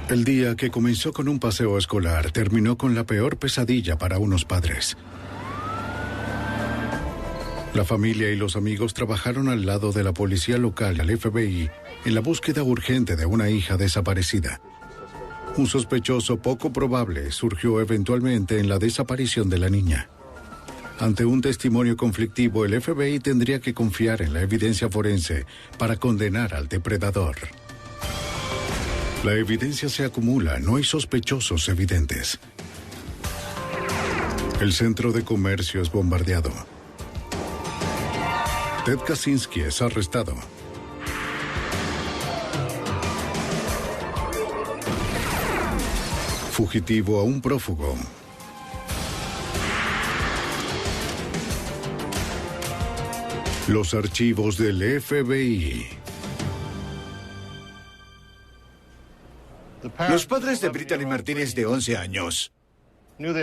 El día que comenzó con un paseo escolar terminó con la peor pesadilla para unos padres. La familia y los amigos trabajaron al lado de la policía local y al FBI en la búsqueda urgente de una hija desaparecida. Un sospechoso poco probable surgió eventualmente en la desaparición de la niña. Ante un testimonio conflictivo, el FBI tendría que confiar en la evidencia forense para condenar al depredador. La evidencia se acumula, no hay sospechosos evidentes. El centro de comercio es bombardeado. Ted Kaczynski es arrestado. Fugitivo a un prófugo. Los archivos del FBI. Los padres de Brittany Martínez, de 11 años,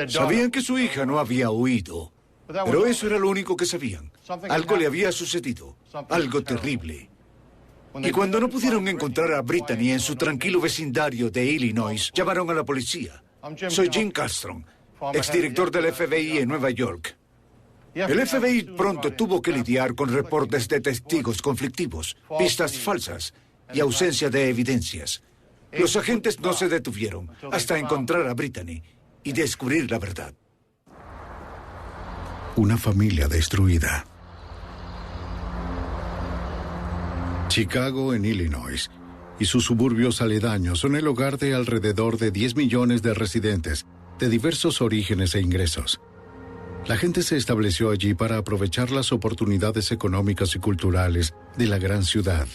sabían que su hija no había huido, pero eso era lo único que sabían. Algo le había sucedido, algo terrible. Y cuando no pudieron encontrar a Brittany en su tranquilo vecindario de Illinois, llamaron a la policía. Soy Jim Castron, exdirector del FBI en Nueva York. El FBI pronto tuvo que lidiar con reportes de testigos conflictivos, pistas falsas y ausencia de evidencias. Los agentes no se detuvieron hasta encontrar a Brittany y descubrir la verdad. Una familia destruida. Chicago, en Illinois, y sus suburbios aledaños son el hogar de alrededor de 10 millones de residentes de diversos orígenes e ingresos. La gente se estableció allí para aprovechar las oportunidades económicas y culturales de la gran ciudad.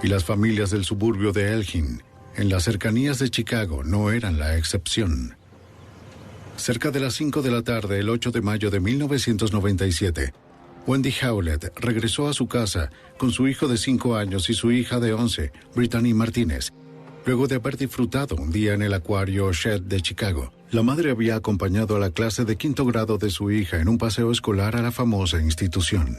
Y las familias del suburbio de Elgin, en las cercanías de Chicago, no eran la excepción. Cerca de las 5 de la tarde, el 8 de mayo de 1997, Wendy Howlett regresó a su casa con su hijo de 5 años y su hija de 11, Brittany Martínez, luego de haber disfrutado un día en el acuario Shed de Chicago. La madre había acompañado a la clase de 5º grado de su hija en un paseo escolar a la famosa institución.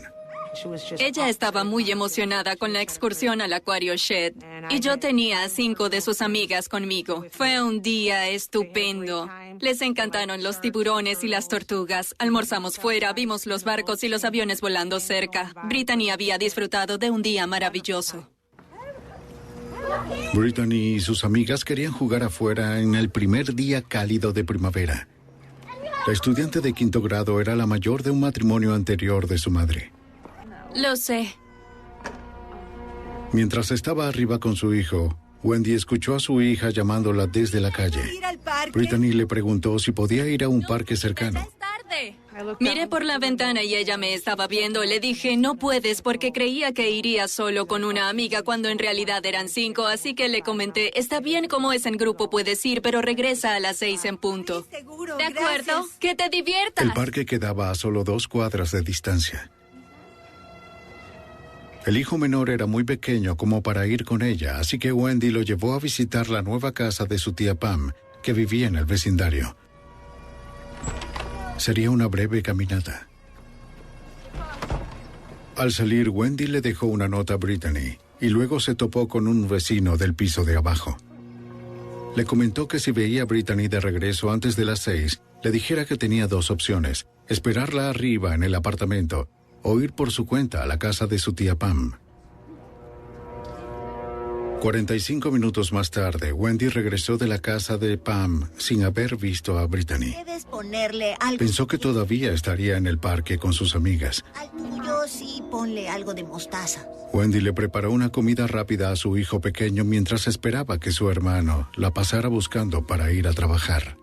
Ella estaba muy emocionada con la excursión al acuario Shed y yo tenía a 5 de sus amigas conmigo. Fue un día estupendo. Les encantaron los tiburones y las tortugas. Almorzamos fuera, vimos los barcos y los aviones volando cerca. Brittany había disfrutado de un día maravilloso. Brittany y sus amigas querían jugar afuera en el primer día cálido de primavera. La estudiante de 5º grado era la mayor de un matrimonio anterior de su madre. Lo sé. Mientras estaba arriba con su hijo, Wendy escuchó a su hija llamándola desde la calle. Brittany le preguntó si podía ir a un parque cercano. Es tarde. Miré por la ventana y ella me estaba viendo. Le dije, no puedes, porque creía que iría solo con una amiga cuando en realidad eran 5, así que le comenté, está bien como es en grupo, puedes ir, pero regresa a las 6 en punto. ¿De acuerdo? ¡Que te diviertas! El parque quedaba a solo 2 cuadras de distancia. El hijo menor era muy pequeño como para ir con ella, así que Wendy lo llevó a visitar la nueva casa de su tía Pam, que vivía en el vecindario. Sería una breve caminata. Al salir, Wendy le dejó una nota a Brittany y luego se topó con un vecino del piso de abajo. Le comentó que si veía a Brittany de regreso antes de las 6, le dijera que tenía 2 opciones: esperarla arriba en el apartamento o ir por su cuenta a la casa de su tía Pam. 45 minutos más tarde, Wendy regresó de la casa de Pam sin haber visto a Brittany. Pensó que todavía estaría en el parque con sus amigas. Al tuyo sí, ponle algo de mostaza. Wendy le preparó una comida rápida a su hijo pequeño mientras esperaba que su hermano la pasara buscando para ir a trabajar.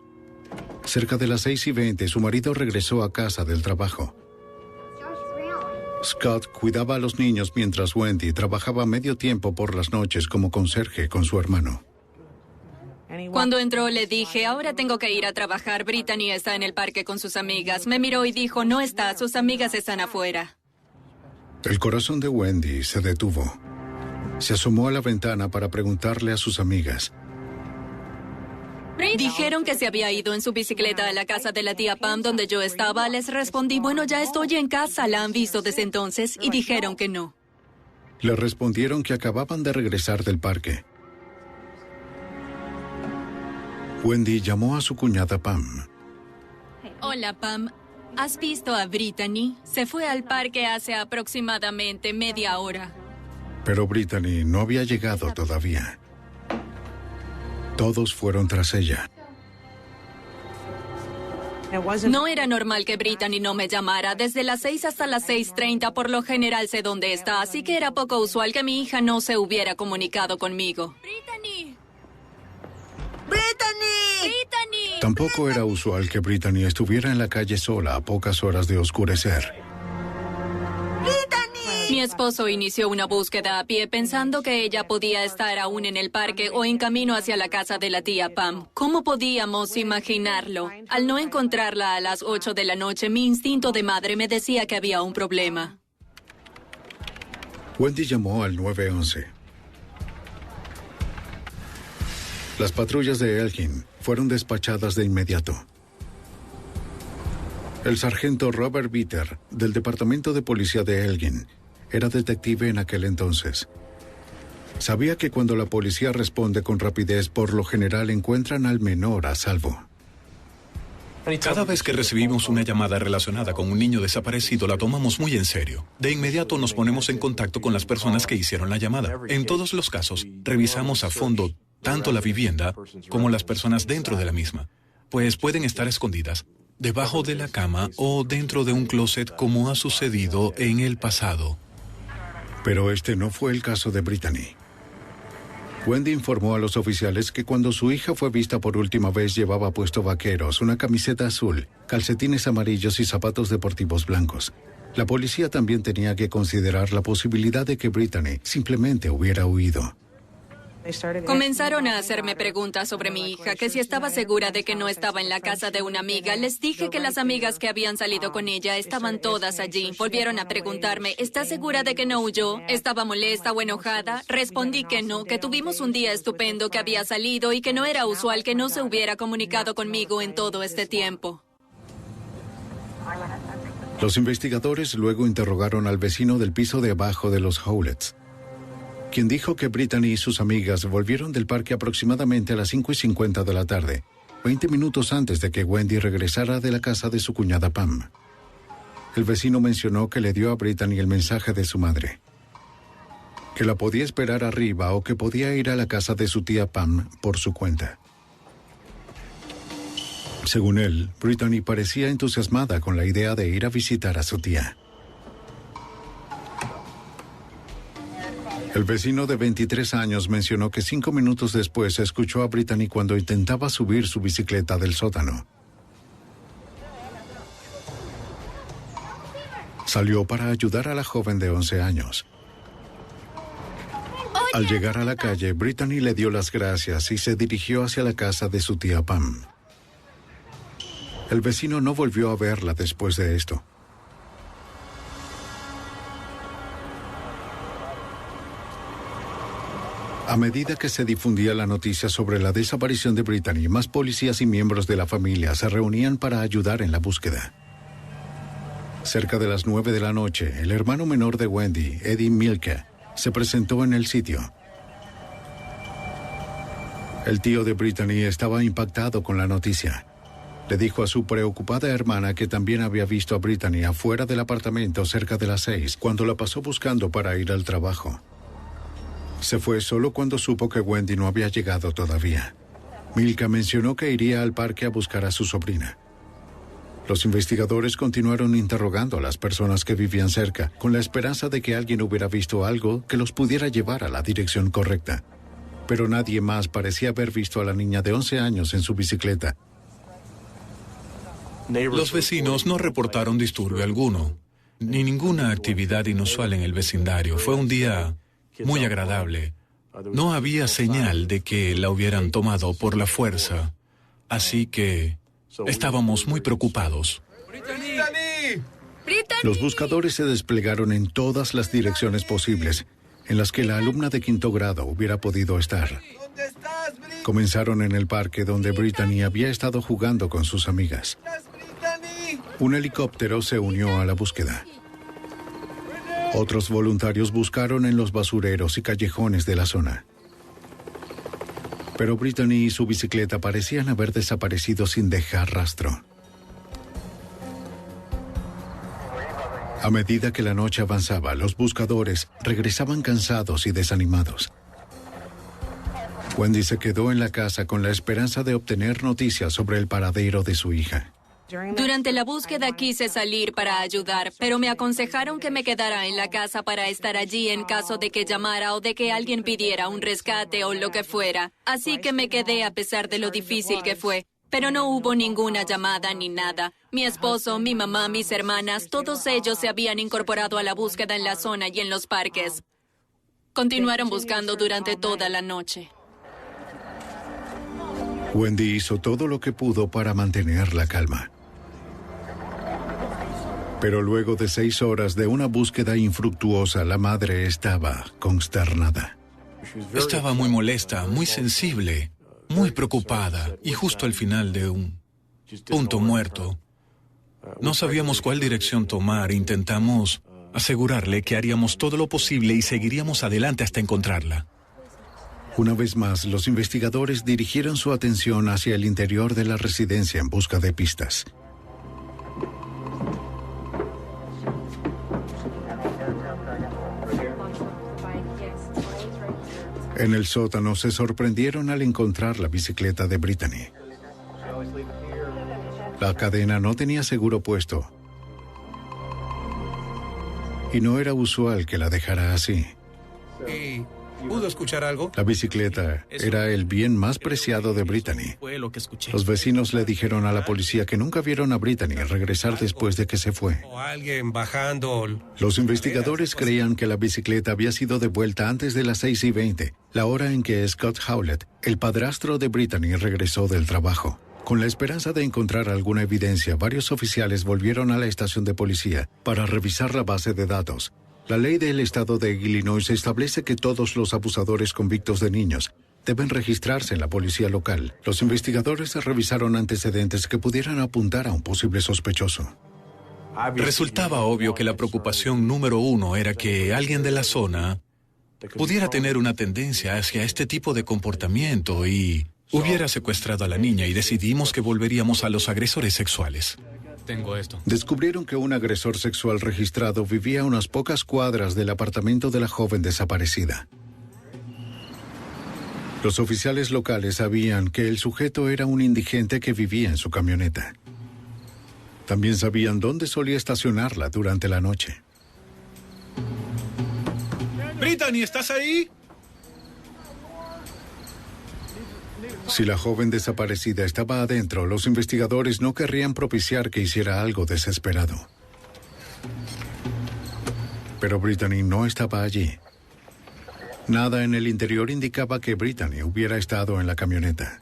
Cerca de las 6:20, su marido regresó a casa del trabajo. Scott cuidaba a los niños mientras Wendy trabajaba medio tiempo por las noches como conserje con su hermano. Cuando entró le dije, ahora tengo que ir a trabajar, Brittany está en el parque con sus amigas. Me miró y dijo, no está, sus amigas están afuera. El corazón de Wendy se detuvo. Se asomó a la ventana para preguntarle a sus amigas. Dijeron que se había ido en su bicicleta a la casa de la tía Pam donde yo estaba. Les respondí, bueno, ya estoy en casa. ¿La han visto desde entonces? Y dijeron que no. Le respondieron que acababan de regresar del parque. Wendy llamó a su cuñada Pam. Hola, Pam. ¿Has visto a Brittany? Se fue al parque hace aproximadamente media hora. Pero Brittany no había llegado todavía. Todos fueron tras ella. No era normal que Brittany no me llamara. Desde las 6 hasta las 6:30 por lo general sé dónde está, así que era poco usual que mi hija no se hubiera comunicado conmigo. ¡Brittany! ¡Brittany! ¡Brittany! Tampoco era usual que Brittany estuviera en la calle sola a pocas horas de oscurecer. Mi esposo inició una búsqueda a pie pensando que ella podía estar aún en el parque o en camino hacia la casa de la tía Pam. ¿Cómo podíamos imaginarlo? Al no encontrarla a las 8 de la noche, mi instinto de madre me decía que había un problema. Wendy llamó al 911. Las patrullas de Elgin fueron despachadas de inmediato. El sargento Robert Bitter, del Departamento de Policía de Elgin, era detective en aquel entonces. Sabía que cuando la policía responde con rapidez, por lo general encuentran al menor a salvo. Cada vez que recibimos una llamada relacionada con un niño desaparecido, la tomamos muy en serio. De inmediato nos ponemos en contacto con las personas que hicieron la llamada. En todos los casos, revisamos a fondo tanto la vivienda como las personas dentro de la misma, pues pueden estar escondidas debajo de la cama o dentro de un closet, como ha sucedido en el pasado. Pero este no fue el caso de Brittany. Wendy informó a los oficiales que cuando su hija fue vista por última vez llevaba puesto vaqueros, una camiseta azul, calcetines amarillos y zapatos deportivos blancos. La policía también tenía que considerar la posibilidad de que Brittany simplemente hubiera huido. Comenzaron a hacerme preguntas sobre mi hija, que si estaba segura de que no estaba en la casa de una amiga. Les dije que las amigas que habían salido con ella estaban todas allí. Volvieron a preguntarme, ¿estás segura de que no huyó? ¿Estaba molesta o enojada? Respondí que no, que tuvimos un día estupendo, que había salido y que no era usual que no se hubiera comunicado conmigo en todo este tiempo. Los investigadores luego interrogaron al vecino del piso de abajo de los Howletts, quien dijo que Brittany y sus amigas volvieron del parque aproximadamente a las 5:50 de la tarde, 20 minutos antes de que Wendy regresara de la casa de su cuñada Pam. El vecino mencionó que le dio a Brittany el mensaje de su madre, que la podía esperar arriba o que podía ir a la casa de su tía Pam por su cuenta. Según él, Brittany parecía entusiasmada con la idea de ir a visitar a su tía. El vecino de 23 años mencionó que 5 minutos después escuchó a Brittany cuando intentaba subir su bicicleta del sótano. Salió para ayudar a la joven de 11 años. Al llegar a la calle, Brittany le dio las gracias y se dirigió hacia la casa de su tía Pam. El vecino no volvió a verla después de esto. A medida que se difundía la noticia sobre la desaparición de Brittany, más policías y miembros de la familia se reunían para ayudar en la búsqueda. Cerca de las 9 de la noche, el hermano menor de Wendy, Eddie Milke, se presentó en el sitio. El tío de Brittany estaba impactado con la noticia. Le dijo a su preocupada hermana que también había visto a Brittany afuera del apartamento cerca de las 6, cuando la pasó buscando para ir al trabajo. Se fue solo cuando supo que Wendy no había llegado todavía. Milka mencionó que iría al parque a buscar a su sobrina. Los investigadores continuaron interrogando a las personas que vivían cerca, con la esperanza de que alguien hubiera visto algo que los pudiera llevar a la dirección correcta. Pero nadie más parecía haber visto a la niña de 11 años en su bicicleta. Los vecinos no reportaron disturbio alguno, ni ninguna actividad inusual en el vecindario. Fue un día muy agradable. No había señal de que la hubieran tomado por la fuerza, así que estábamos muy preocupados. Los buscadores se desplegaron en todas las direcciones posibles en las que la alumna de 5º grado hubiera podido estar. Comenzaron en el parque donde Brittany había estado jugando con sus amigas. Un helicóptero se unió a la búsqueda. Otros voluntarios buscaron en los basureros y callejones de la zona. Pero Brittany y su bicicleta parecían haber desaparecido sin dejar rastro. A medida que la noche avanzaba, los buscadores regresaban cansados y desanimados. Wendy se quedó en la casa con la esperanza de obtener noticias sobre el paradero de su hija. Durante la búsqueda quise salir para ayudar, pero me aconsejaron que me quedara en la casa para estar allí en caso de que llamara o de que alguien pidiera un rescate o lo que fuera. Así que me quedé a pesar de lo difícil que fue. Pero no hubo ninguna llamada ni nada. Mi esposo, mi mamá, mis hermanas, todos ellos se habían incorporado a la búsqueda en la zona y en los parques. Continuaron buscando durante toda la noche. Wendy hizo todo lo que pudo para mantener la calma. Pero luego de 6 horas de una búsqueda infructuosa, la madre estaba consternada. Estaba muy molesta, muy sensible, muy preocupada, y justo al final de un punto muerto. No sabíamos cuál dirección tomar. Intentamos asegurarle que haríamos todo lo posible y seguiríamos adelante hasta encontrarla. Una vez más, los investigadores dirigieron su atención hacia el interior de la residencia en busca de pistas. En el sótano se sorprendieron al encontrar la bicicleta de Brittany. La cadena no tenía seguro puesto. Y no era usual que la dejara así. ¿Pudo escuchar algo? La bicicleta era el bien más preciado de Brittany. Fue lo que escuché. Los vecinos le dijeron a la policía que nunca vieron a Brittany regresar después de que se fue. O alguien bajando. Los investigadores creían que la bicicleta había sido devuelta antes de las 6:20, la hora en que Scott Howlett, el padrastro de Brittany, regresó del trabajo. Con la esperanza de encontrar alguna evidencia, varios oficiales volvieron a la estación de policía para revisar la base de datos. La ley del estado de Illinois establece que todos los abusadores convictos de niños deben registrarse en la policía local. Los investigadores revisaron antecedentes que pudieran apuntar a un posible sospechoso. Resultaba obvio que la preocupación número 1 era que alguien de la zona pudiera tener una tendencia hacia este tipo de comportamiento y hubiera secuestrado a la niña, y decidimos que volveríamos a los agresores sexuales. Tengo esto. Descubrieron que un agresor sexual registrado vivía a unas pocas cuadras del apartamento de la joven desaparecida. Los oficiales locales sabían que el sujeto era un indigente que vivía en su camioneta. También sabían dónde solía estacionarla durante la noche. Brittany, ¿estás ahí? Si la joven desaparecida estaba adentro, los investigadores no querrían propiciar que hiciera algo desesperado. Pero Brittany no estaba allí. Nada en el interior indicaba que Brittany hubiera estado en la camioneta.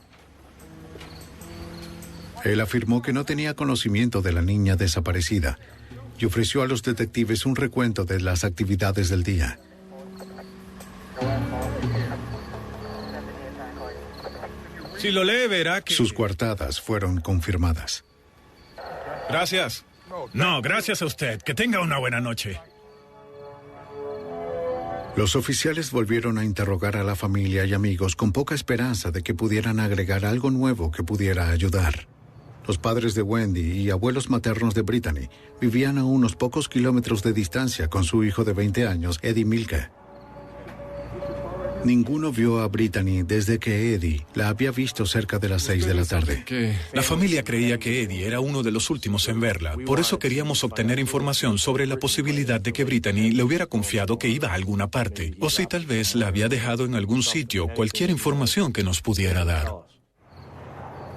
Él afirmó que no tenía conocimiento de la niña desaparecida y ofreció a los detectives un recuento de las actividades del día. Si lo lee, verá que... Sus coartadas fueron confirmadas. Gracias. No, gracias a usted. Que tenga una buena noche. Los oficiales volvieron a interrogar a la familia y amigos con poca esperanza de que pudieran agregar algo nuevo que pudiera ayudar. Los padres de Wendy y abuelos maternos de Brittany vivían a unos pocos kilómetros de distancia con su hijo de 20 años, Eddie Milka. Ninguno vio a Brittany desde que Eddie la había visto cerca de las 6 de la tarde. La familia creía que Eddie era uno de los últimos en verla. Por eso queríamos obtener información sobre la posibilidad de que Brittany le hubiera confiado que iba a alguna parte, o si tal vez la había dejado en algún sitio, cualquier información que nos pudiera dar.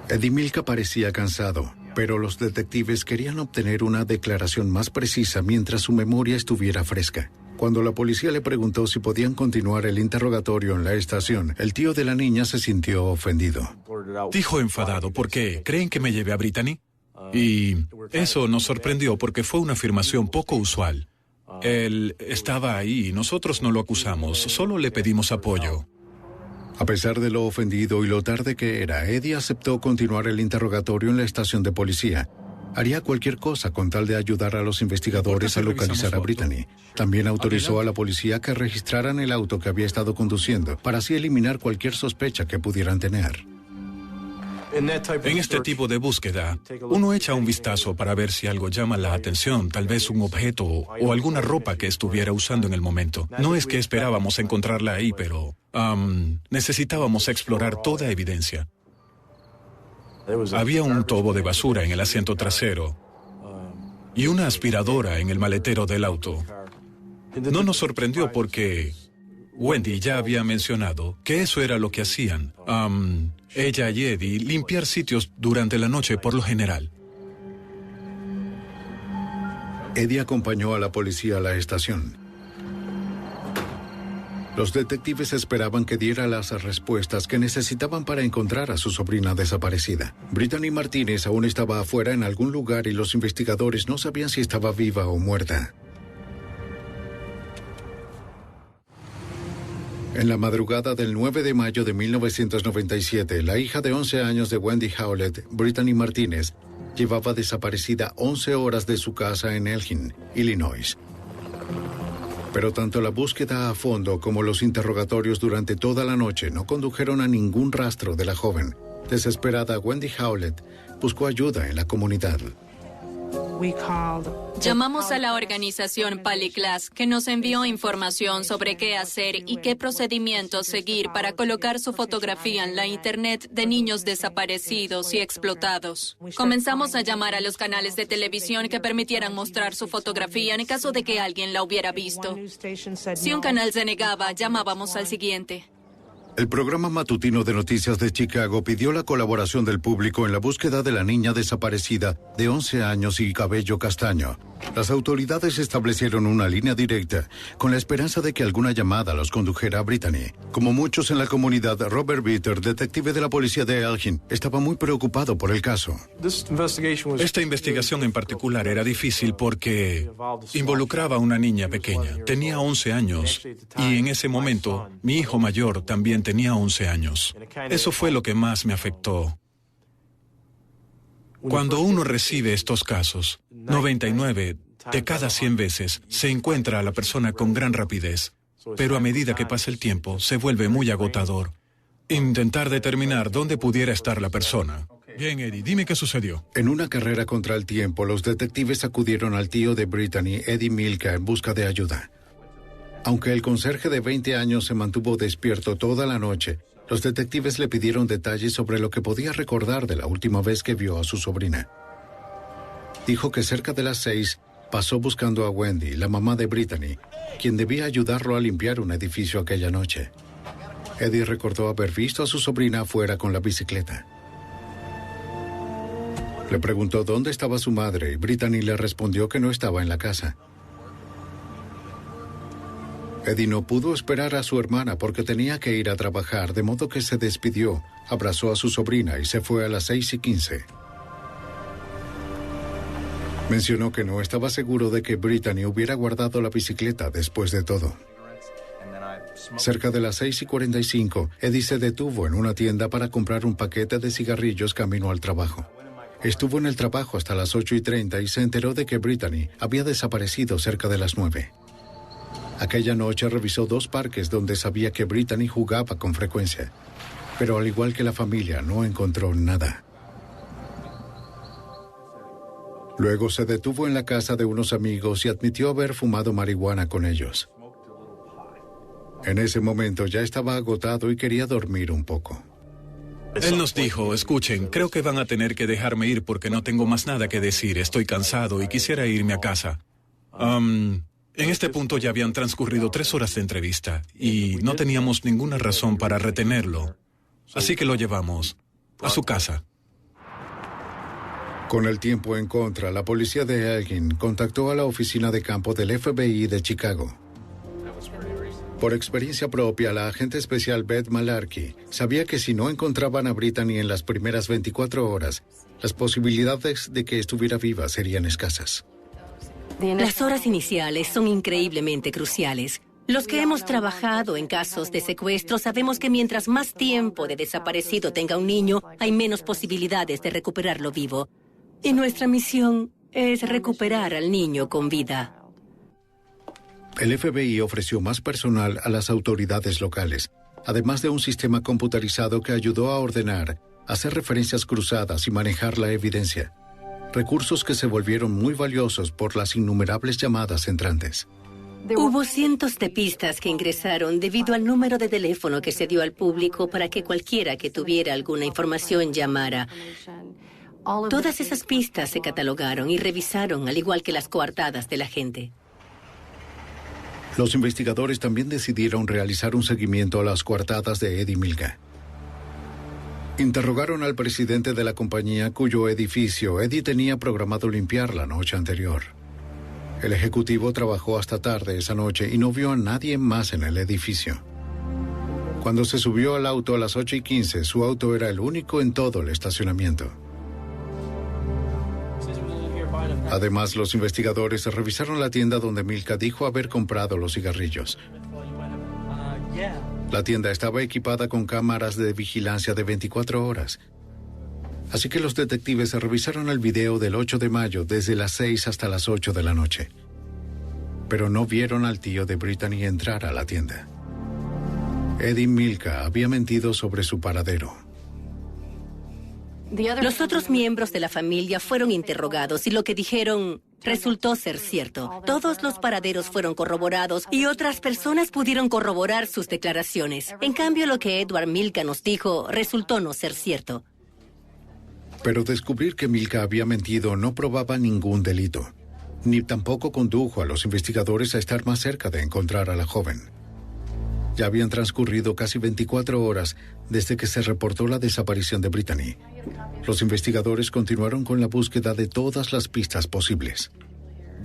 Eddie Milka parecía cansado, pero los detectives querían obtener una declaración más precisa mientras su memoria estuviera fresca. Cuando la policía le preguntó si podían continuar el interrogatorio en la estación, el tío de la niña se sintió ofendido. Dijo enfadado, ¿por qué? ¿Creen que me llevé a Brittany? Y eso nos sorprendió porque fue una afirmación poco usual. Él estaba ahí y nosotros no lo acusamos, solo le pedimos apoyo. A pesar de lo ofendido y lo tarde que era, Eddie aceptó continuar el interrogatorio en la estación de policía, Haría cualquier cosa con tal de ayudar a los investigadores a localizar a Brittany. También autorizó a la policía que registraran el auto que había estado conduciendo, para así eliminar cualquier sospecha que pudieran tener. En este tipo de búsqueda, uno echa un vistazo para ver si algo llama la atención, tal vez un objeto o alguna ropa que estuviera usando en el momento. No es que esperábamos encontrarla ahí, pero necesitábamos explorar toda evidencia. Había un tobo de basura en el asiento trasero y una aspiradora en el maletero del auto. No nos sorprendió porque Wendy ya había mencionado que eso era lo que hacían. Ella y Eddie, limpiar sitios durante la noche por lo general. Eddie acompañó a la policía a la estación. Los detectives esperaban que diera las respuestas que necesitaban para encontrar a su sobrina desaparecida. Brittany Martínez aún estaba afuera en algún lugar y los investigadores no sabían si estaba viva o muerta. En la madrugada del 9 de mayo de 1997, la hija de 11 años de Wendy Howlett, Brittany Martínez, llevaba desaparecida 11 horas de su casa en Elgin, Illinois. Pero tanto la búsqueda a fondo como los interrogatorios durante toda la noche no condujeron a ningún rastro de la joven. Desesperada, Wendy Howlett buscó ayuda en la comunidad. Llamamos a la organización Paliclass, que nos envió información sobre qué hacer y qué procedimientos seguir para colocar su fotografía en la Internet de niños desaparecidos y explotados. Comenzamos a llamar a los canales de televisión que permitieran mostrar su fotografía en caso de que alguien la hubiera visto. Si un canal se negaba, llamábamos al siguiente. El programa matutino de noticias de Chicago pidió la colaboración del público en la búsqueda de la niña desaparecida de 11 años y cabello castaño. Las autoridades establecieron una línea directa con la esperanza de que alguna llamada los condujera a Brittany. Como muchos en la comunidad, Robert Bitter, detective de la policía de Elgin, estaba muy preocupado por el caso. Esta investigación en particular era difícil porque involucraba a una niña pequeña. Tenía 11 años y en ese momento mi hijo mayor también tenía 11 años. Eso fue lo que más me afectó. Cuando uno recibe estos casos, 99 de cada 100 veces se encuentra a la persona con gran rapidez, pero a medida que pasa el tiempo se vuelve muy agotador intentar determinar dónde pudiera estar la persona. Bien, Eddie, dime qué sucedió. En una carrera contra el tiempo, los detectives acudieron al tío de Brittany, Eddie Milka, en busca de ayuda. Aunque el conserje de 20 años se mantuvo despierto toda la noche, los detectives le pidieron detalles sobre lo que podía recordar de la última vez que vio a su sobrina. Dijo que cerca de las 6 pasó buscando a Wendy, la mamá de Brittany, quien debía ayudarlo a limpiar un edificio aquella noche. Eddie recordó haber visto a su sobrina afuera con la bicicleta. Le preguntó dónde estaba su madre y Brittany le respondió que no estaba en la casa. Eddie no pudo esperar a su hermana porque tenía que ir a trabajar, de modo que se despidió, abrazó a su sobrina y se fue a las 6:15. Mencionó que no estaba seguro de que Brittany hubiera guardado la bicicleta después de todo. Cerca de las 6:45, Eddie se detuvo en una tienda para comprar un paquete de cigarrillos camino al trabajo. Estuvo en el trabajo hasta las 8:30 y se enteró de que Brittany había desaparecido cerca de las 9. Aquella noche revisó 2 parques donde sabía que Brittany jugaba con frecuencia, pero al igual que la familia, no encontró nada. Luego se detuvo en la casa de unos amigos y admitió haber fumado marihuana con ellos. En ese momento ya estaba agotado y quería dormir un poco. Él nos dijo, escuchen, creo que van a tener que dejarme ir porque no tengo más nada que decir, estoy cansado y quisiera irme a casa. En este punto ya habían transcurrido 3 horas de entrevista y no teníamos ninguna razón para retenerlo. Así que lo llevamos a su casa. Con el tiempo en contra, la policía de Elgin contactó a la oficina de campo del FBI de Chicago. Por experiencia propia, la agente especial Beth Malarkey sabía que si no encontraban a Brittany en las primeras 24 horas, las posibilidades de que estuviera viva serían escasas. Las horas iniciales son increíblemente cruciales. Los que hemos trabajado en casos de secuestro sabemos que mientras más tiempo de desaparecido tenga un niño, hay menos posibilidades de recuperarlo vivo. Y nuestra misión es recuperar al niño con vida. El FBI ofreció más personal a las autoridades locales, además de un sistema computarizado que ayudó a ordenar, hacer referencias cruzadas y manejar la evidencia. Recursos que se volvieron muy valiosos por las innumerables llamadas entrantes. Hubo cientos de pistas que ingresaron debido al número de teléfono que se dio al público para que cualquiera que tuviera alguna información llamara. Todas esas pistas se catalogaron y revisaron, al igual que las coartadas de la gente. Los investigadores también decidieron realizar un seguimiento a las coartadas de Eddie Milka. Interrogaron al presidente de la compañía cuyo edificio Eddie tenía programado limpiar la noche anterior. El ejecutivo trabajó hasta tarde esa noche y no vio a nadie más en el edificio. Cuando se subió al auto a las 8:15, su auto era el único en todo el estacionamiento. Además, los investigadores revisaron la tienda donde Milka dijo haber comprado los cigarrillos. La tienda estaba equipada con cámaras de vigilancia de 24 horas. Así que los detectives revisaron el video del 8 de mayo desde las 6 hasta las 8 de la noche. Pero no vieron al tío de Brittany entrar a la tienda. Eddie Milka había mentido sobre su paradero. Los otros miembros de la familia fueron interrogados y lo que dijeron resultó ser cierto. Todos los paraderos fueron corroborados y otras personas pudieron corroborar sus declaraciones. En cambio, lo que Edward Milka nos dijo resultó no ser cierto. Pero descubrir que Milka había mentido no probaba ningún delito, ni tampoco condujo a los investigadores a estar más cerca de encontrar a la joven. Ya habían transcurrido casi 24 horas desde que se reportó la desaparición de Brittany. Los investigadores continuaron con la búsqueda de todas las pistas posibles.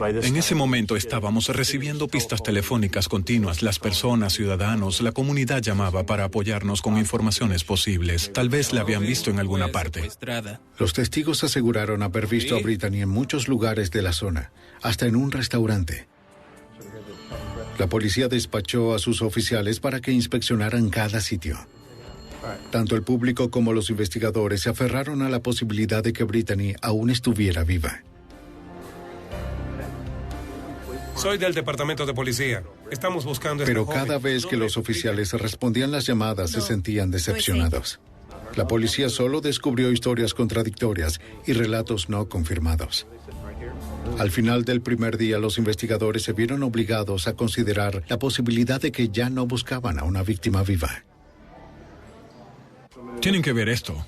En ese momento estábamos recibiendo pistas telefónicas continuas. Las personas, ciudadanos, la comunidad llamaba para apoyarnos con informaciones posibles. Tal vez la habían visto en alguna parte. Los testigos aseguraron haber visto a Brittany en muchos lugares de la zona, hasta en un restaurante. La policía despachó a sus oficiales para que inspeccionaran cada sitio. Tanto el público como los investigadores se aferraron a la posibilidad de que Brittany aún estuviera viva. Soy del departamento de policía. Estamos buscando a Pero esta joven. cada vez que los oficiales respondían las llamadas se sentían decepcionados. La policía solo descubrió historias contradictorias y relatos no confirmados. Al final del primer día, los investigadores se vieron obligados a considerar la posibilidad de que ya no buscaban a una víctima viva. Tienen que ver esto.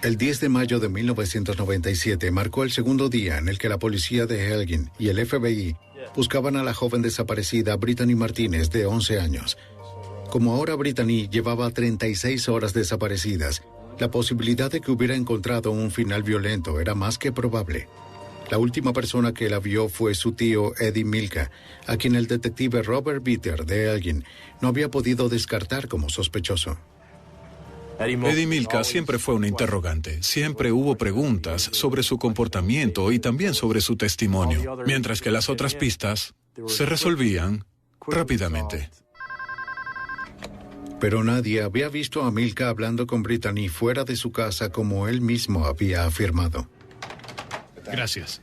El 10 de mayo de 1997 marcó el segundo día en el que la policía de Elgin y el FBI buscaban a la joven desaparecida Brittany Martínez, de 11 años. Como ahora Brittany llevaba 36 horas desaparecidas, la posibilidad de que hubiera encontrado un final violento era más que probable. La última persona que la vio fue su tío Eddie Milka, a quien el detective Robert Bitter de Elgin no había podido descartar como sospechoso. Eddie Milka siempre fue una interrogante. Siempre hubo preguntas sobre su comportamiento y también sobre su testimonio, mientras que las otras pistas se resolvían rápidamente. Pero nadie había visto a Milka hablando con Brittany fuera de su casa como él mismo había afirmado. Gracias.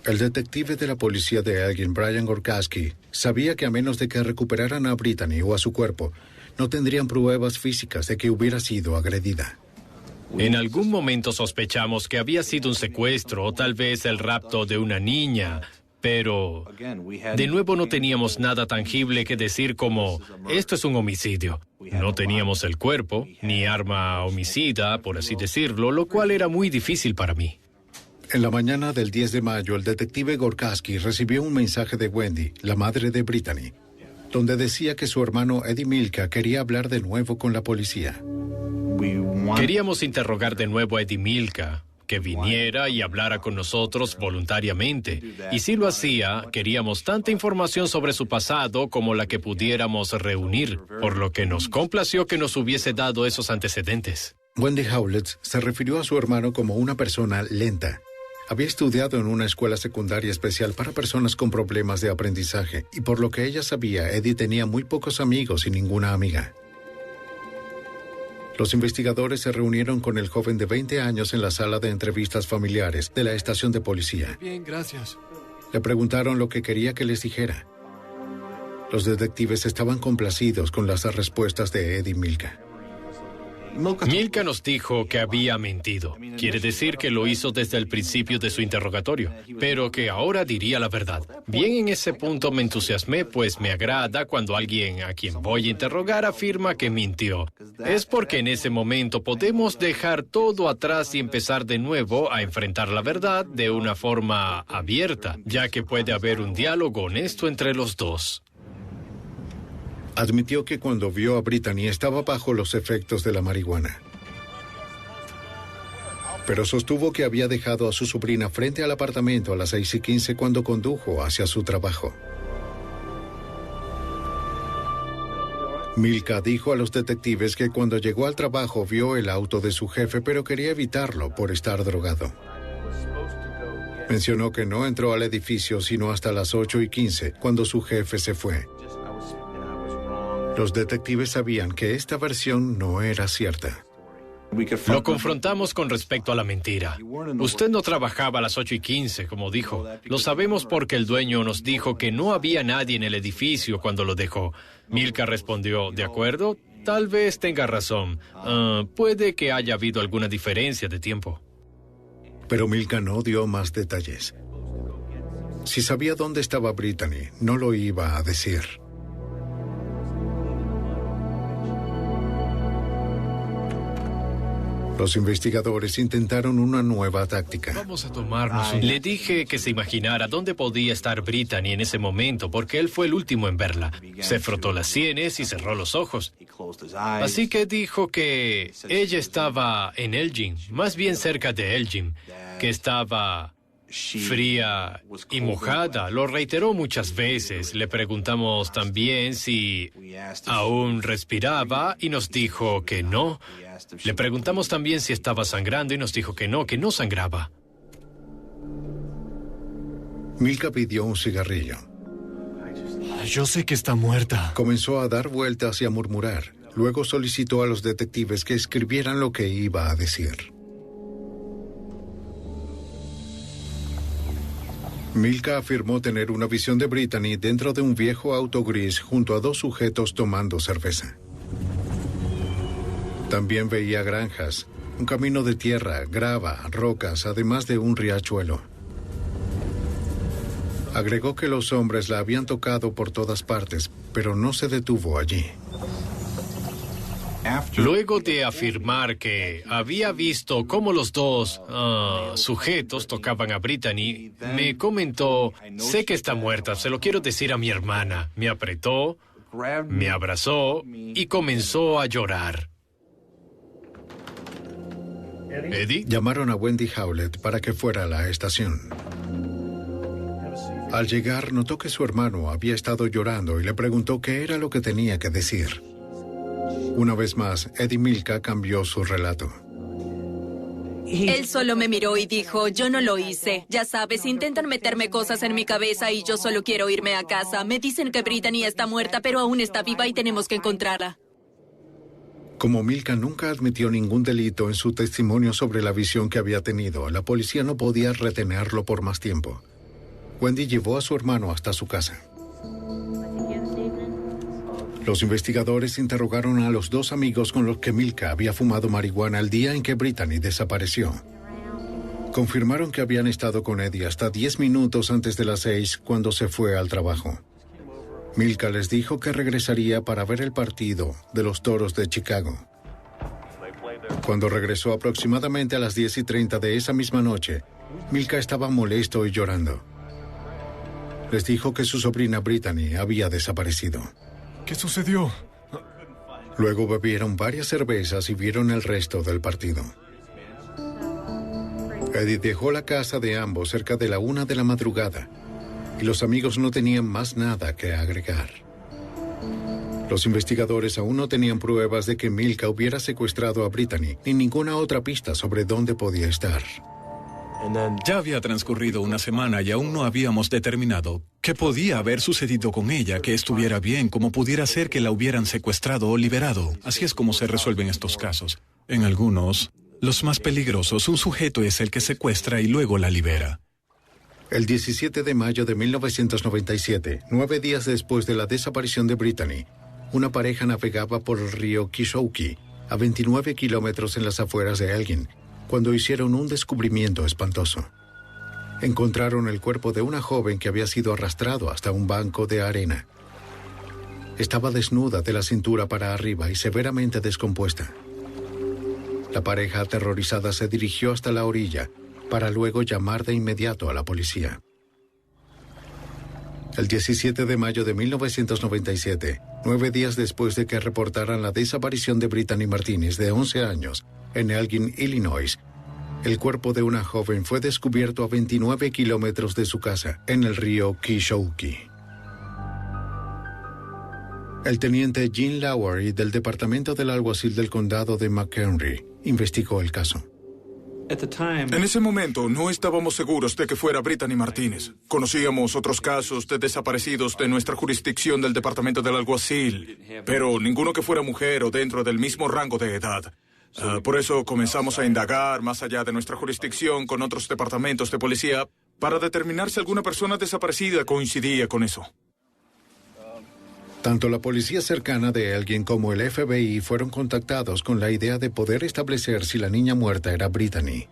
El detective de la policía de Elgin, Brian Gorkowski, sabía que a menos de que recuperaran a Brittany o a su cuerpo, no tendrían pruebas físicas de que hubiera sido agredida. En algún momento sospechamos que había sido un secuestro o tal vez el rapto de una niña, pero de nuevo no teníamos nada tangible que decir como, esto es un homicidio. No teníamos el cuerpo, ni arma homicida, por así decirlo, lo cual era muy difícil para mí. En la mañana del 10 de mayo, el detective Gorkowski recibió un mensaje de Wendy, la madre de Brittany, donde decía que su hermano Eddie Milka quería hablar de nuevo con la policía. Queríamos interrogar de nuevo a Eddie Milka, que viniera y hablara con nosotros voluntariamente. Y si lo hacía, queríamos tanta información sobre su pasado como la que pudiéramos reunir, por lo que nos complació que nos hubiese dado esos antecedentes. Wendy Howlett se refirió a su hermano como una persona lenta. Había estudiado en una escuela secundaria especial para personas con problemas de aprendizaje, y por lo que ella sabía, Eddie tenía muy pocos amigos y ninguna amiga. Los investigadores se reunieron con el joven de 20 años en la sala de entrevistas familiares de la estación de policía. Bien, gracias. Le preguntaron lo que quería que les dijera. Los detectives estaban complacidos con las respuestas de Ed y Milka. Milka nos dijo que había mentido. Quiere decir que lo hizo desde el principio de su interrogatorio, pero que ahora diría la verdad. Bien, en ese punto me entusiasmé, pues me agrada cuando alguien a quien voy a interrogar afirma que mintió. Es porque en ese momento podemos dejar todo atrás y empezar de nuevo a enfrentar la verdad de una forma abierta, ya que puede haber un diálogo honesto entre los dos. Admitió que cuando vio a Brittany estaba bajo los efectos de la marihuana. Pero sostuvo que había dejado a su sobrina frente al apartamento a las 6:15 cuando condujo hacia su trabajo. Milka dijo a los detectives que cuando llegó al trabajo vio el auto de su jefe, pero quería evitarlo por estar drogado. Mencionó que no entró al edificio sino hasta las 8:15, cuando su jefe se fue. Los detectives sabían que esta versión no era cierta. Lo confrontamos con respecto a la mentira. Usted no trabajaba a las 8:15, como dijo. Lo sabemos porque el dueño nos dijo que no había nadie en el edificio cuando lo dejó. Milka respondió, ¿de acuerdo? Tal vez tenga razón. Puede que haya habido alguna diferencia de tiempo. Pero Milka no dio más detalles. Si sabía dónde estaba Brittany, no lo iba a decir. Los investigadores intentaron una nueva táctica. Vamos a tomarnos un... Le dije que se imaginara dónde podía estar Brittany en ese momento, porque él fue el último en verla. Se frotó las sienes y cerró los ojos. Así que dijo que ella estaba en Elgin, más bien cerca de Elgin, que estaba fría y mojada. Lo reiteró muchas veces. Le preguntamos también si aún respiraba y nos dijo que no. Le preguntamos también si estaba sangrando y nos dijo que no sangraba. Milka pidió un cigarrillo. Yo sé que está muerta. Comenzó a dar vueltas y a murmurar. Luego solicitó a los detectives que escribieran lo que iba a decir. Milka afirmó tener una visión de Brittany dentro de un viejo auto gris junto a dos sujetos tomando cerveza. También veía granjas, un camino de tierra, grava, rocas, además de un riachuelo. Agregó que los hombres la habían tocado por todas partes, pero no se detuvo allí. Luego de afirmar que había visto cómo los dos sujetos tocaban a Brittany, me comentó, sé que está muerta, se lo quiero decir a mi hermana. Me apretó, me abrazó y comenzó a llorar. ¿Eddie? Llamaron a Wendy Howlett para que fuera a la estación. Al llegar, notó que su hermano había estado llorando y le preguntó qué era lo que tenía que decir. Una vez más, Ed y Milka cambió su relato. Él solo me miró y dijo, yo no lo hice. Ya sabes, intentan meterme cosas en mi cabeza y yo solo quiero irme a casa. Me dicen que Brittany está muerta, pero aún está viva y tenemos que encontrarla. Como Milka nunca admitió ningún delito en su testimonio sobre la visión que había tenido, la policía no podía retenerlo por más tiempo. Wendy llevó a su hermano hasta su casa. Los investigadores interrogaron a los dos amigos con los que Milka había fumado marihuana el día en que Brittany desapareció. Confirmaron que habían estado con Eddie hasta 10 minutos antes de las 6 cuando se fue al trabajo. Milka les dijo que regresaría para ver el partido de los Toros de Chicago. Cuando regresó aproximadamente a las 10:30 de esa misma noche, Milka estaba molesto y llorando. Les dijo que su sobrina Brittany había desaparecido. ¿Qué sucedió? Luego bebieron varias cervezas y vieron el resto del partido. Eddie dejó la casa de ambos cerca de la 1 de la madrugada y los amigos no tenían más nada que agregar. Los investigadores aún no tenían pruebas de que Milka hubiera secuestrado a Brittany ni ninguna otra pista sobre dónde podía estar. Ya había transcurrido una semana y aún no habíamos determinado qué podía haber sucedido con ella, que estuviera bien, cómo pudiera ser que la hubieran secuestrado o liberado. Así es como se resuelven estos casos. En algunos, los más peligrosos, un sujeto es el que secuestra y luego la libera. El 17 de mayo de 1997, 9 días después de la desaparición de Brittany, una pareja navegaba por el río Kishouki, a 29 kilómetros en las afueras de Elgin, cuando hicieron un descubrimiento espantoso. Encontraron el cuerpo de una joven que había sido arrastrado hasta un banco de arena. Estaba desnuda de la cintura para arriba y severamente descompuesta. La pareja aterrorizada se dirigió hasta la orilla para luego llamar de inmediato a la policía. El 17 de mayo de 1997, 9 días después de que reportaran la desaparición de Brittany Martínez, de 11 años, en Elgin, Illinois, el cuerpo de una joven fue descubierto a 29 kilómetros de su casa, en el río Kishouki. El teniente Gene Lowery, del Departamento del Alguacil del Condado de McHenry, investigó el caso. En ese momento no estábamos seguros de que fuera Brittany Martínez. Conocíamos otros casos de desaparecidos de nuestra jurisdicción del Departamento del Alguacil, pero ninguno que fuera mujer o dentro del mismo rango de edad. Por eso comenzamos a indagar más allá de nuestra jurisdicción con otros departamentos de policía para determinar si alguna persona desaparecida coincidía con eso. Tanto la policía cercana de Elgin como el FBI fueron contactados con la idea de poder establecer si la niña muerta era Brittany.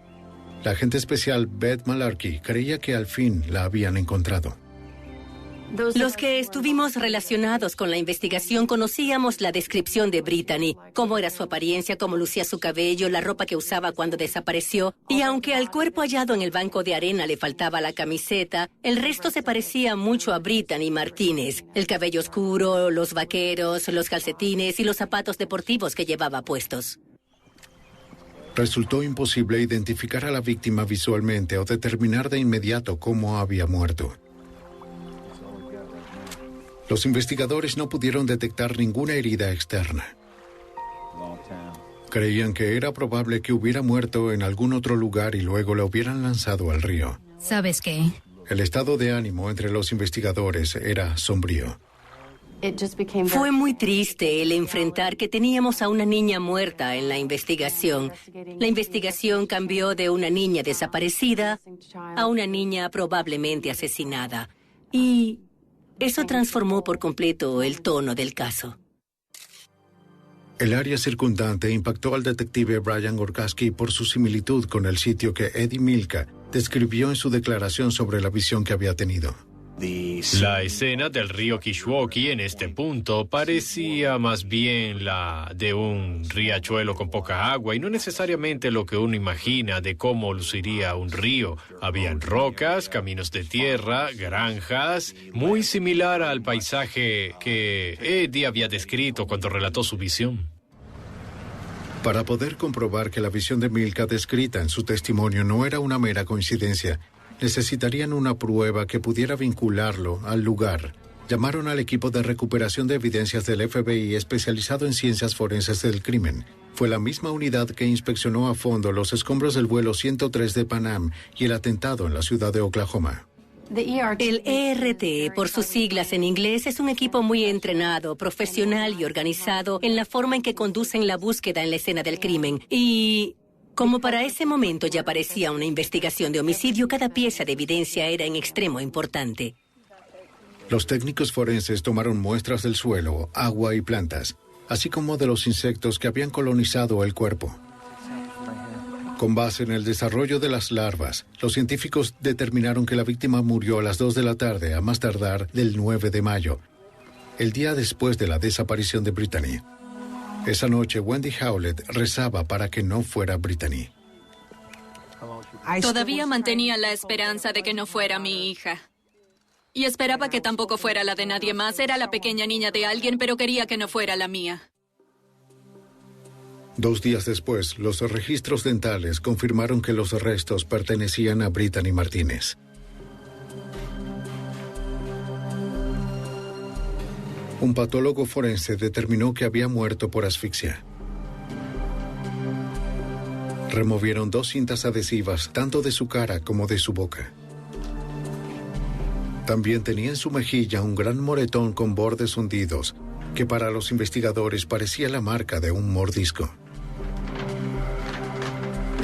La agente especial Beth Malarkey creía que al fin la habían encontrado. Los que estuvimos relacionados con la investigación conocíamos la descripción de Brittany, cómo era su apariencia, cómo lucía su cabello, la ropa que usaba cuando desapareció. Y aunque al cuerpo hallado en el banco de arena le faltaba la camiseta, el resto se parecía mucho a Brittany Martínez. El cabello oscuro, los vaqueros, los calcetines y los zapatos deportivos que llevaba puestos. Resultó imposible identificar a la víctima visualmente o determinar de inmediato cómo había muerto. Los investigadores no pudieron detectar ninguna herida externa. Creían que era probable que hubiera muerto en algún otro lugar y luego la hubieran lanzado al río. ¿Sabes qué? El estado de ánimo entre los investigadores era sombrío. Fue muy triste el enfrentar que teníamos a una niña muerta en la investigación. La investigación cambió de una niña desaparecida a una niña probablemente asesinada. Y eso transformó por completo el tono del caso. El área circundante impactó al detective Brian Gorkowski por su similitud con el sitio que Eddie Milka describió en su declaración sobre la visión que había tenido. La escena del río Kishouki en este punto parecía más bien la de un riachuelo con poca agua y no necesariamente lo que uno imagina de cómo luciría un río. Habían rocas, caminos de tierra, granjas, muy similar al paisaje que Eddie había descrito cuando relató su visión. Para poder comprobar que la visión de Milka descrita en su testimonio no era una mera coincidencia, necesitarían una prueba que pudiera vincularlo al lugar. Llamaron al equipo de recuperación de evidencias del FBI especializado en ciencias forenses del crimen. Fue la misma unidad que inspeccionó a fondo los escombros del vuelo 103 de Pan Am y el atentado en la ciudad de Oklahoma. El ERT, por sus siglas en inglés, es un equipo muy entrenado, profesional y organizado en la forma en que conducen la búsqueda en la escena del crimen. Y como para ese momento ya parecía una investigación de homicidio, cada pieza de evidencia era en extremo importante. Los técnicos forenses tomaron muestras del suelo, agua y plantas, así como de los insectos que habían colonizado el cuerpo. Con base en el desarrollo de las larvas, los científicos determinaron que la víctima murió a las 2 de la tarde, a más tardar del 9 de mayo, el día después de la desaparición de Brittany. Esa noche, Wendy Howlett rezaba para que no fuera Brittany. Todavía mantenía la esperanza de que no fuera mi hija. Y esperaba que tampoco fuera la de nadie más. Era la pequeña niña de alguien, pero quería que no fuera la mía. 2 días después, los registros dentales confirmaron que los restos pertenecían a Brittany Martínez. Un patólogo forense determinó que había muerto por asfixia. Removieron 2 cintas adhesivas, tanto de su cara como de su boca. También tenía en su mejilla un gran moretón con bordes hundidos, que para los investigadores parecía la marca de un mordisco.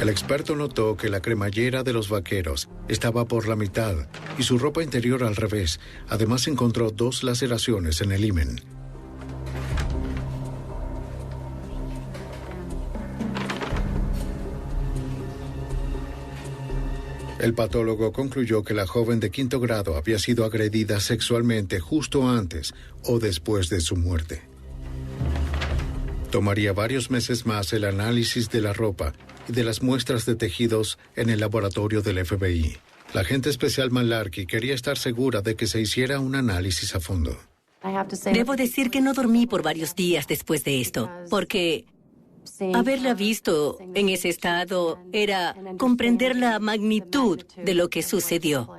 El experto notó que la cremallera de los vaqueros estaba por la mitad y su ropa interior al revés. Además encontró 2 laceraciones en el himen. El patólogo concluyó que la joven de 5º grado había sido agredida sexualmente justo antes o después de su muerte. Tomaría varios meses más el análisis de la ropa y de las muestras de tejidos en el laboratorio del FBI. La agente especial Malarkey quería estar segura de que se hiciera un análisis a fondo. Debo decir que no dormí por varios días después de esto, porque haberla visto en ese estado era comprender la magnitud de lo que sucedió.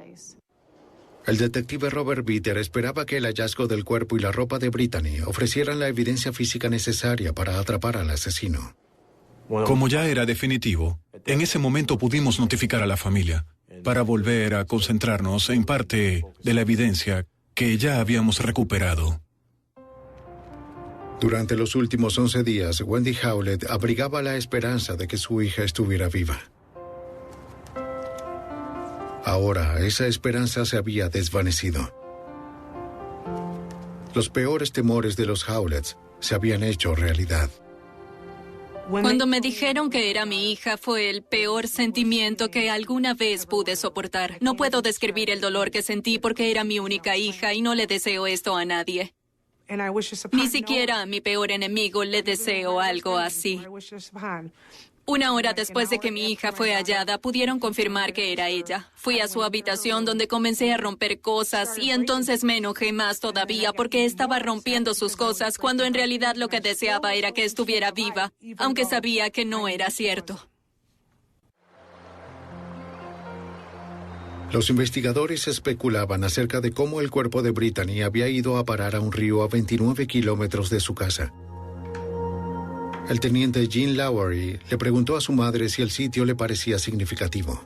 El detective Robert Bitter esperaba que el hallazgo del cuerpo y la ropa de Brittany ofrecieran la evidencia física necesaria para atrapar al asesino. Como ya era definitivo, en ese momento pudimos notificar a la familia para volver a concentrarnos en parte de la evidencia que ya habíamos recuperado. Durante los últimos 11 días, Wendy Howlett abrigaba la esperanza de que su hija estuviera viva. Ahora, esa esperanza se había desvanecido. Los peores temores de los Howletts se habían hecho realidad. Cuando me dijeron que era mi hija, fue el peor sentimiento que alguna vez pude soportar. No puedo describir el dolor que sentí porque era mi única hija y no le deseo esto a nadie. Ni siquiera a mi peor enemigo le deseo algo así. 1 hora después de que mi hija fue hallada, pudieron confirmar que era ella. Fui a su habitación donde comencé a romper cosas y entonces me enojé más todavía porque estaba rompiendo sus cosas cuando en realidad lo que deseaba era que estuviera viva, aunque sabía que no era cierto. Los investigadores especulaban acerca de cómo el cuerpo de Brittany había ido a parar a un río a 29 kilómetros de su casa. El teniente Gene Lowery le preguntó a su madre si el sitio le parecía significativo.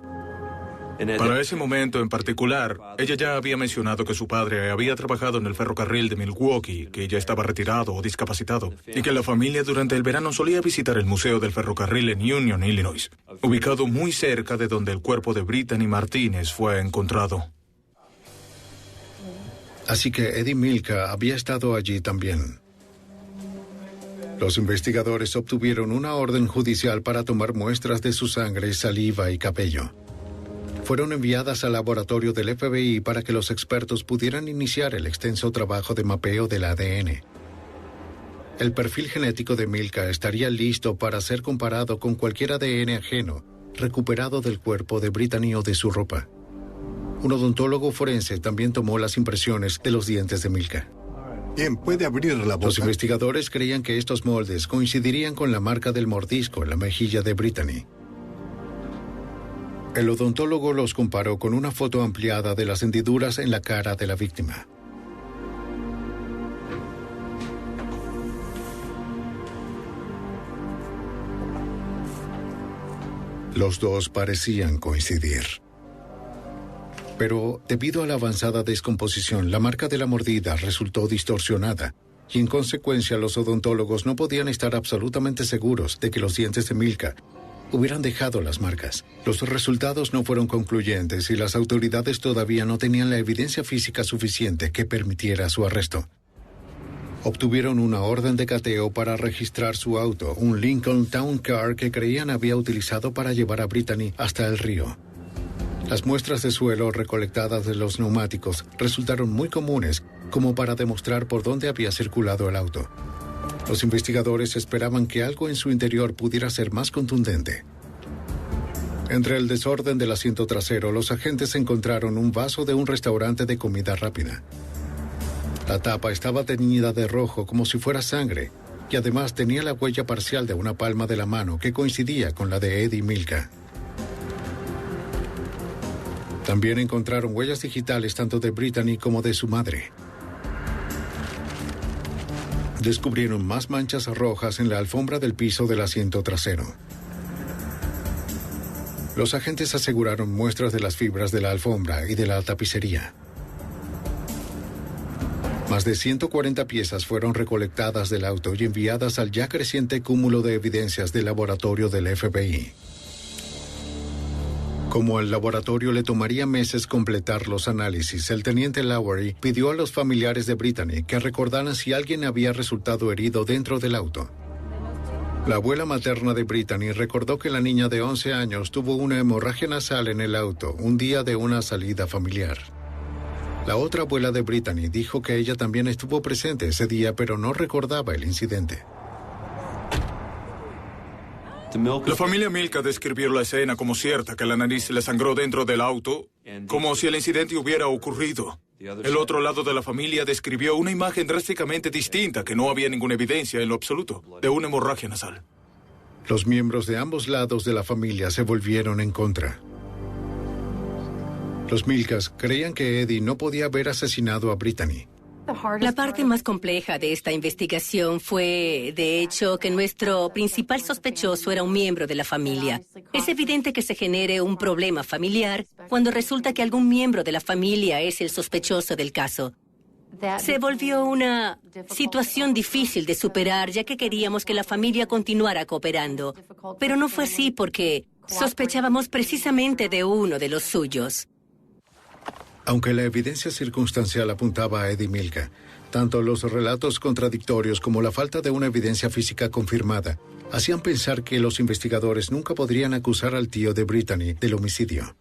Para ese momento en particular, ella ya había mencionado que su padre había trabajado en el ferrocarril de Milwaukee, que ya estaba retirado o discapacitado, y que la familia durante el verano solía visitar el Museo del Ferrocarril en Union, Illinois, ubicado muy cerca de donde el cuerpo de Brittany Martínez fue encontrado. Así que Eddie Milka había estado allí también. Los investigadores obtuvieron una orden judicial para tomar muestras de su sangre, saliva y cabello. Fueron enviadas al laboratorio del FBI para que los expertos pudieran iniciar el extenso trabajo de mapeo del ADN. El perfil genético de Milka estaría listo para ser comparado con cualquier ADN ajeno recuperado del cuerpo de Brittany o de su ropa. Un odontólogo forense también tomó las impresiones de los dientes de Milka. Bien, puede abrir la boca. Los investigadores creían que estos moldes coincidirían con la marca del mordisco en la mejilla de Brittany. El odontólogo los comparó con una foto ampliada de las hendiduras en la cara de la víctima. Los dos parecían coincidir. Pero, debido a la avanzada descomposición, la marca de la mordida resultó distorsionada y, en consecuencia, los odontólogos no podían estar absolutamente seguros de que los dientes de Milka hubieran dejado las marcas. Los resultados no fueron concluyentes y las autoridades todavía no tenían la evidencia física suficiente que permitiera su arresto. Obtuvieron una orden de cateo para registrar su auto, un Lincoln Town Car que creían había utilizado para llevar a Brittany hasta el río. Las muestras de suelo recolectadas de los neumáticos resultaron muy comunes como para demostrar por dónde había circulado el auto. Los investigadores esperaban que algo en su interior pudiera ser más contundente. Entre el desorden del asiento trasero, los agentes encontraron un vaso de un restaurante de comida rápida. La tapa estaba teñida de rojo como si fuera sangre y además tenía la huella parcial de una palma de la mano que coincidía con la de Eddie Milka. También encontraron huellas digitales tanto de Brittany como de su madre. Descubrieron más manchas rojas en la alfombra del piso del asiento trasero. Los agentes aseguraron muestras de las fibras de la alfombra y de la tapicería. Más de 140 piezas fueron recolectadas del auto y enviadas al ya creciente cúmulo de evidencias del laboratorio del FBI. Como al laboratorio le tomaría meses completar los análisis, el teniente Lowery pidió a los familiares de Brittany que recordaran si alguien había resultado herido dentro del auto. La abuela materna de Brittany recordó que la niña de 11 años tuvo una hemorragia nasal en el auto un día de una salida familiar. La otra abuela de Brittany dijo que ella también estuvo presente ese día, pero no recordaba el incidente. La familia Milka describió la escena como cierta, que la nariz le sangró dentro del auto, como si el incidente hubiera ocurrido. El otro lado de la familia describió una imagen drásticamente distinta, que no había ninguna evidencia en lo absoluto, de una hemorragia nasal. Los miembros de ambos lados de la familia se volvieron en contra. Los Milkas creían que Eddie no podía haber asesinado a Brittany. La parte más compleja de esta investigación fue, de hecho, que nuestro principal sospechoso era un miembro de la familia. Es evidente que se genere un problema familiar cuando resulta que algún miembro de la familia es el sospechoso del caso. Se volvió una situación difícil de superar, ya que queríamos que la familia continuara cooperando. Pero no fue así porque sospechábamos precisamente de uno de los suyos. Aunque la evidencia circunstancial apuntaba a Eddie Milka, tanto los relatos contradictorios como la falta de una evidencia física confirmada hacían pensar que los investigadores nunca podrían acusar al tío de Brittany del homicidio.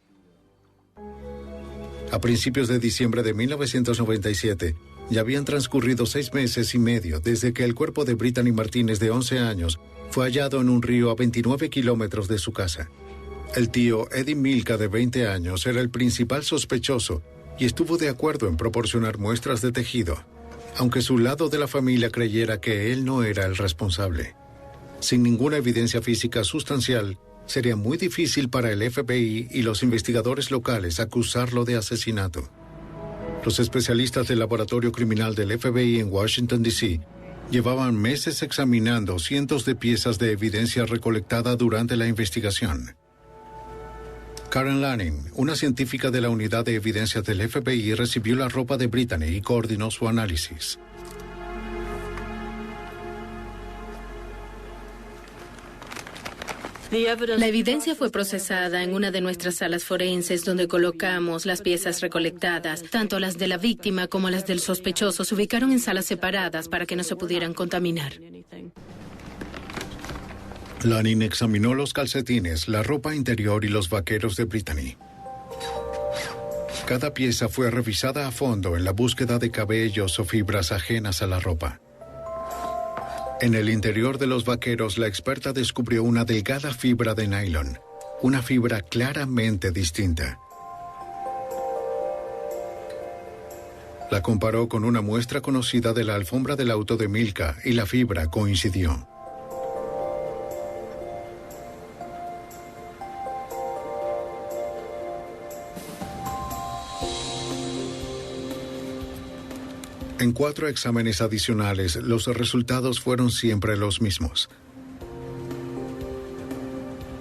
A principios de diciembre de 1997, ya habían transcurrido 6 meses y medio desde que el cuerpo de Brittany Martínez, de 11 años, fue hallado en un río a 29 kilómetros de su casa. El tío Eddie Milka, de 20 años, era el principal sospechoso y estuvo de acuerdo en proporcionar muestras de tejido, aunque su lado de la familia creyera que él no era el responsable. Sin ninguna evidencia física sustancial, sería muy difícil para el FBI y los investigadores locales acusarlo de asesinato. Los especialistas del laboratorio criminal del FBI en Washington, D.C., llevaban meses examinando cientos de piezas de evidencia recolectada durante la investigación. Karen Lanning, una científica de la unidad de evidencias del FBI, recibió la ropa de Brittany y coordinó su análisis. La evidencia fue procesada en una de nuestras salas forenses donde colocamos las piezas recolectadas. Tanto las de la víctima como las del sospechoso se ubicaron en salas separadas para que no se pudieran contaminar. Lanning examinó los calcetines, la ropa interior y los vaqueros de Brittany. Cada pieza fue revisada a fondo en la búsqueda de cabellos o fibras ajenas a la ropa. En el interior de los vaqueros, la experta descubrió una delgada fibra de nylon, una fibra claramente distinta. La comparó con una muestra conocida de la alfombra del auto de Milka y la fibra coincidió. En 4 exámenes adicionales, los resultados fueron siempre los mismos.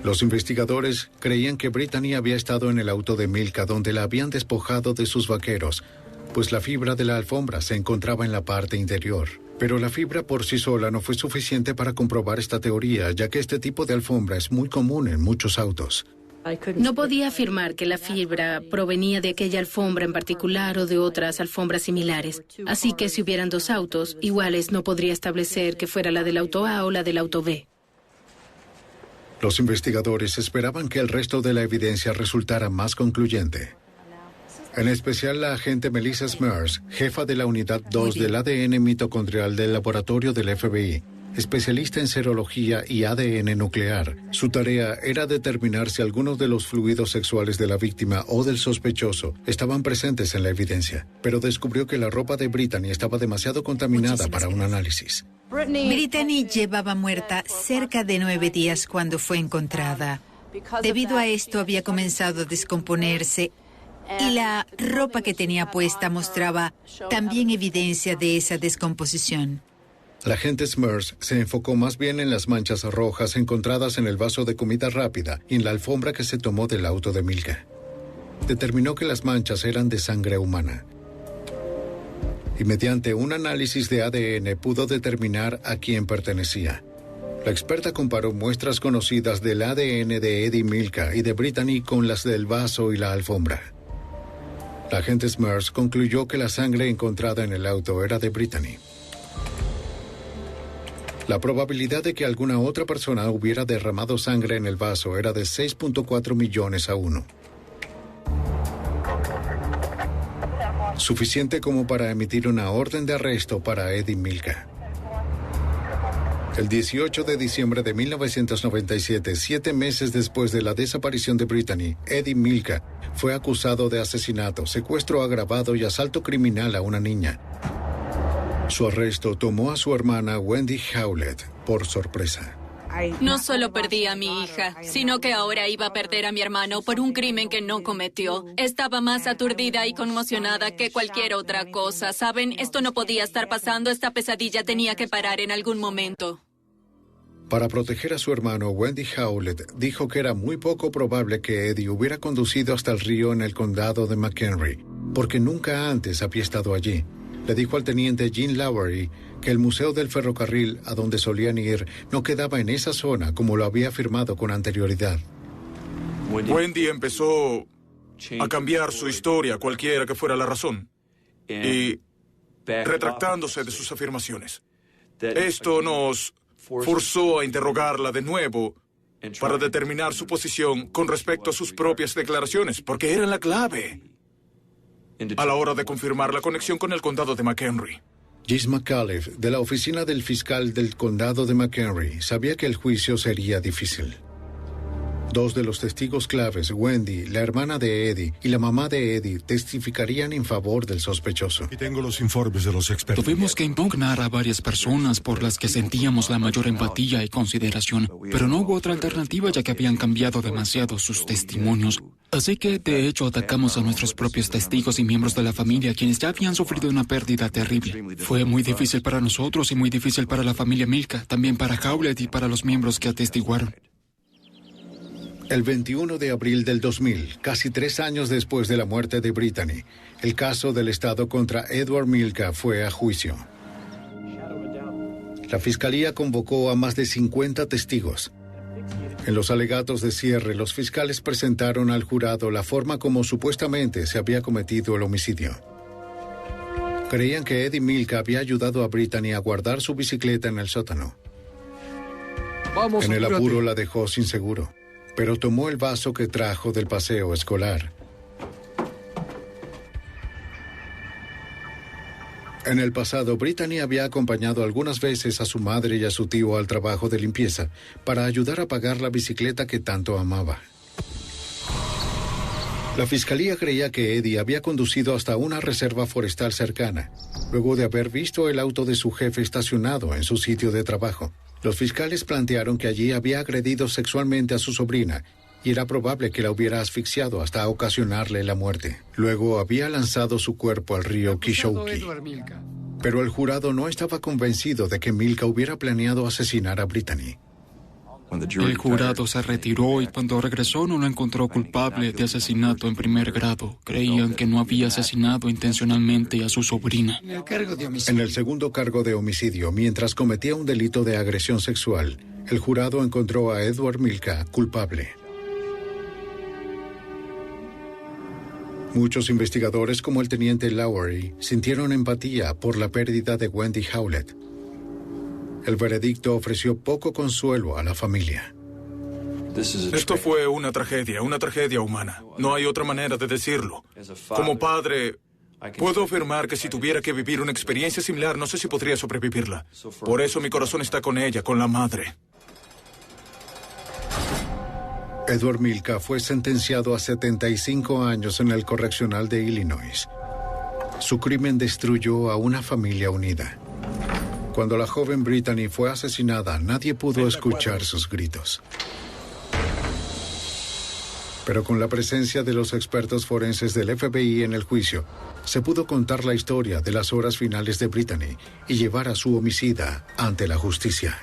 Los investigadores creían que Brittany había estado en el auto de Milka, donde la habían despojado de sus vaqueros, pues la fibra de la alfombra se encontraba en la parte interior. Pero la fibra por sí sola no fue suficiente para comprobar esta teoría, ya que este tipo de alfombra es muy común en muchos autos. No podía afirmar que la fibra provenía de aquella alfombra en particular o de otras alfombras similares. Así que si hubieran 2 autos iguales, no podría establecer que fuera la del auto A o la del auto B. Los investigadores esperaban que el resto de la evidencia resultara más concluyente. En especial la agente Melissa Smers, jefa de la Unidad 2 del ADN mitocondrial del laboratorio del FBI, especialista en serología y ADN nuclear. Su tarea era determinar si algunos de los fluidos sexuales de la víctima o del sospechoso estaban presentes en la evidencia, pero descubrió que la ropa de Brittany estaba demasiado contaminada para un análisis. Brittany llevaba muerta cerca de 9 días cuando fue encontrada. Debido a esto había comenzado a descomponerse y la ropa que tenía puesta mostraba también evidencia de esa descomposición. La agente Smers se enfocó más bien en las manchas rojas encontradas en el vaso de comida rápida y en la alfombra que se tomó del auto de Milka. Determinó que las manchas eran de sangre humana. Y mediante un análisis de ADN pudo determinar a quién pertenecía. La experta comparó muestras conocidas del ADN de Eddie Milka y de Brittany con las del vaso y la alfombra. La agente Smers concluyó que la sangre encontrada en el auto era de Brittany. La probabilidad de que alguna otra persona hubiera derramado sangre en el vaso era de 6.4 millones a 1. Suficiente como para emitir una orden de arresto para Eddie Milka. El 18 de diciembre de 1997, 7 meses después de la desaparición de Brittany, Eddie Milka fue acusado de asesinato, secuestro agravado y asalto criminal a una niña. Su arresto tomó a su hermana Wendy Howlett por sorpresa. No solo perdí a mi hija, sino que ahora iba a perder a mi hermano por un crimen que no cometió. Estaba más aturdida y conmocionada que cualquier otra cosa. ¿Saben? Esto no podía estar pasando. Esta pesadilla tenía que parar en algún momento. Para proteger a su hermano, Wendy Howlett dijo que era muy poco probable que Eddie hubiera conducido hasta el río en el condado de McHenry, porque nunca antes había estado allí. Le dijo al teniente Gene Lowery que el Museo del Ferrocarril, a donde solían ir, no quedaba en esa zona como lo había afirmado con anterioridad. Wendy empezó a cambiar su historia, cualquiera que fuera la razón, y retractándose de sus afirmaciones. Esto nos forzó a interrogarla de nuevo para determinar su posición con respecto a sus propias declaraciones, porque eran la clave a la hora de confirmar la conexión con el condado de McHenry. Gis McAuliffe, de la oficina del fiscal del condado de McHenry, sabía que el juicio sería difícil. 2 de los testigos claves, Wendy, la hermana de Eddie, y la mamá de Eddie, testificarían en favor del sospechoso. Y tengo los informes de los expertos. Tuvimos que impugnar a varias personas por las que sentíamos la mayor empatía y consideración, pero no hubo otra alternativa ya que habían cambiado demasiado sus testimonios. Así que, de hecho, atacamos a nuestros propios testigos y miembros de la familia, quienes ya habían sufrido una pérdida terrible. Fue muy difícil para nosotros y muy difícil para la familia Milka, también para Howlett y para los miembros que atestiguaron. El 21 de abril del 2000, casi 3 años después de la muerte de Brittany, el caso del Estado contra Edward Milka fue a juicio. La fiscalía convocó a más de 50 testigos. En los alegatos de cierre, los fiscales presentaron al jurado la forma como supuestamente se había cometido el homicidio. Creían que Eddie Milka había ayudado a Brittany a guardar su bicicleta en el sótano. En el apuro la dejó sin seguro, pero tomó el vaso que trajo del paseo escolar. En el pasado, Brittany había acompañado algunas veces a su madre y a su tío al trabajo de limpieza para ayudar a pagar la bicicleta que tanto amaba. La fiscalía creía que Eddie había conducido hasta una reserva forestal cercana, luego de haber visto el auto de su jefe estacionado en su sitio de trabajo. Los fiscales plantearon que allí había agredido sexualmente a su sobrina y era probable que la hubiera asfixiado hasta ocasionarle la muerte. Luego había lanzado su cuerpo al río Kishouki. Pero el jurado no estaba convencido de que Milka hubiera planeado asesinar a Brittany. El jurado se retiró y cuando regresó no lo encontró culpable de asesinato en primer grado. Creían que no había asesinado intencionalmente a su sobrina. En el segundo cargo de homicidio, mientras cometía un delito de agresión sexual, el jurado encontró a Edward Milka culpable. Muchos investigadores, como el teniente Lowery, sintieron empatía por la pérdida de Wendy Howlett. El veredicto ofreció poco consuelo a la familia. Esto fue una tragedia humana. No hay otra manera de decirlo. Como padre, puedo afirmar que si tuviera que vivir una experiencia similar, no sé si podría sobrevivirla. Por eso mi corazón está con ella, con la madre. Edward Milka fue sentenciado a 75 años en el correccional de Illinois. Su crimen destruyó a una familia unida. Cuando la joven Brittany fue asesinada, nadie pudo escuchar sus gritos. Pero con la presencia de los expertos forenses del FBI en el juicio, se pudo contar la historia de las horas finales de Brittany y llevar a su homicida ante la justicia.